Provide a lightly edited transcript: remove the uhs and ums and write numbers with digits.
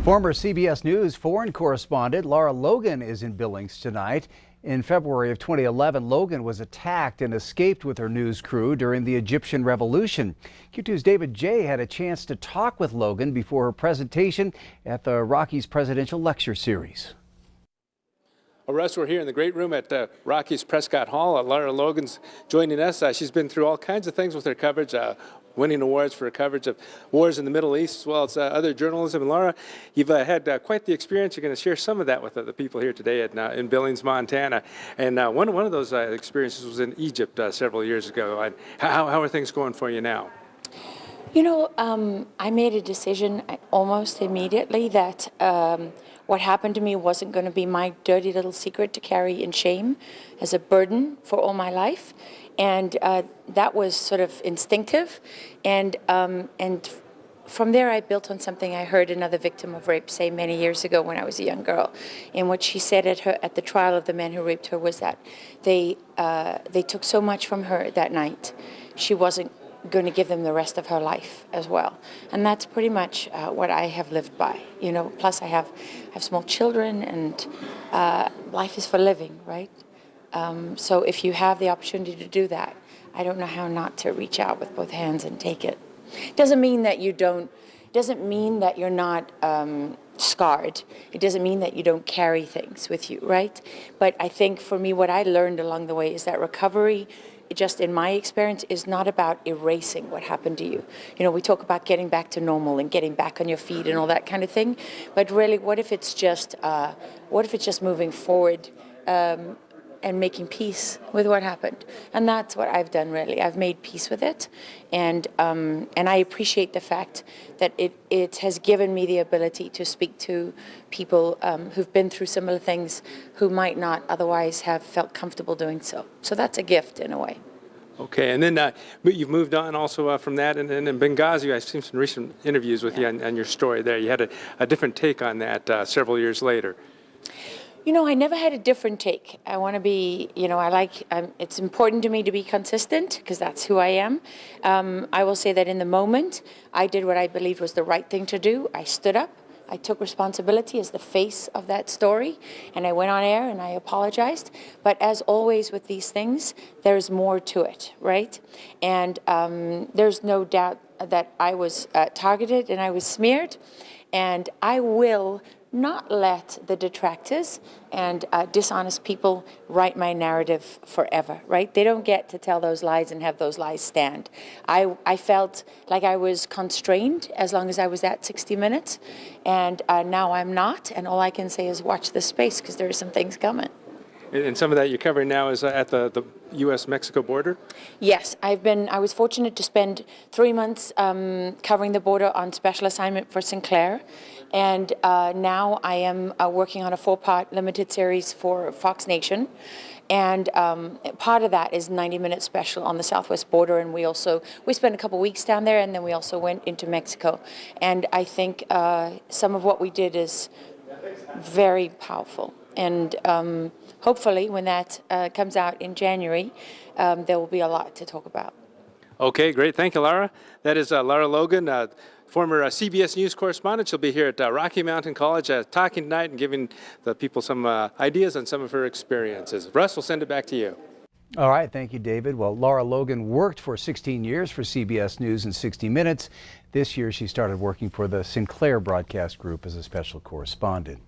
Former CBS News foreign correspondent Lara Logan is in Billings tonight. In February of 2011, Logan was attacked and escaped with her news crew during the Egyptian Revolution. Q2's David J. had a chance to talk with Logan before her presentation at the Rockies Presidential Lecture Series. Russ, we're here in the great room at Rockies Prescott Hall. Lara Logan's joining us. She's been through all kinds of things with her coverage, winning awards for coverage of wars in the Middle East, as well as other journalism. And Lara, you've had quite the experience. You're going to share some of that with the people here today in Billings, Montana. And one of those experiences was in Egypt several years ago. How are things going for you now? You know, I made a decision almost immediately that what happened to me wasn't going to be my dirty little secret to carry in shame as a burden for all my life. And that was sort of instinctive. And from there, I built on something I heard another victim of rape say many years ago when I was a young girl. And what she said at the trial of the men who raped her was that they took so much from her that night, she wasn't going to give them the rest of her life as well. And that's pretty much what I have lived by. You know, plus I have small children, and life is for living, right? So if you have the opportunity to do that, I don't know how not to reach out with both hands and take it. Doesn't mean that you don't, doesn't mean that you're not scarred. It doesn't mean that you don't carry things with you, right? But I think for me, what I learned along the way is that recovery, just in my experience, is not about erasing what happened to you. You know, we talk about getting back to normal and getting back on your feet and all that kind of thing. But really, what if it's just moving forward and making peace with what happened? And that's what I've done, really. I've made peace with it, and I appreciate the fact that it has given me the ability to speak to people who've been through similar things who might not otherwise have felt comfortable doing so. So that's a gift in a way. Okay, and then you've moved on also from that, and in Benghazi, I've seen some recent interviews with you on your story there. You had a different take on that several years later. You know, I never had a different take. I want to be, you know, it's important to me to be consistent because that's who I am. I will say that in the moment, I did what I believed was the right thing to do. I stood up. I took responsibility as the face of that story, and I went on air and I apologized. But as always with these things, there's more to it, right? And there's no doubt that I was targeted and I was smeared, and I will not let the detractors and dishonest people write my narrative forever, right? They don't get to tell those lies and have those lies stand. I felt like I was constrained as long as I was at 60 Minutes, and now I'm not, and all I can say is watch this space because there are some things coming. And some of that you're covering now is at the U.S.-Mexico border? Yes, I was fortunate to spend 3 months covering the border on special assignment for Sinclair. And now I am working on a 4-part limited series for Fox Nation. And part of that is 90-minute special on the southwest border. And we spent a couple weeks down there, and then we also went into Mexico. And I think some of what we did is very powerful. And hopefully when that comes out in January, there will be a lot to talk about. Okay, great. Thank you, Lara. That is Lara Logan, former CBS News correspondent. She'll be here at Rocky Mountain College talking tonight and giving the people some ideas on some of her experiences. Russ, we'll send it back to you. All right, thank you, David. Well, Lara Logan worked for 16 years for CBS News and 60 Minutes. This year, she started working for the Sinclair Broadcast Group as a special correspondent.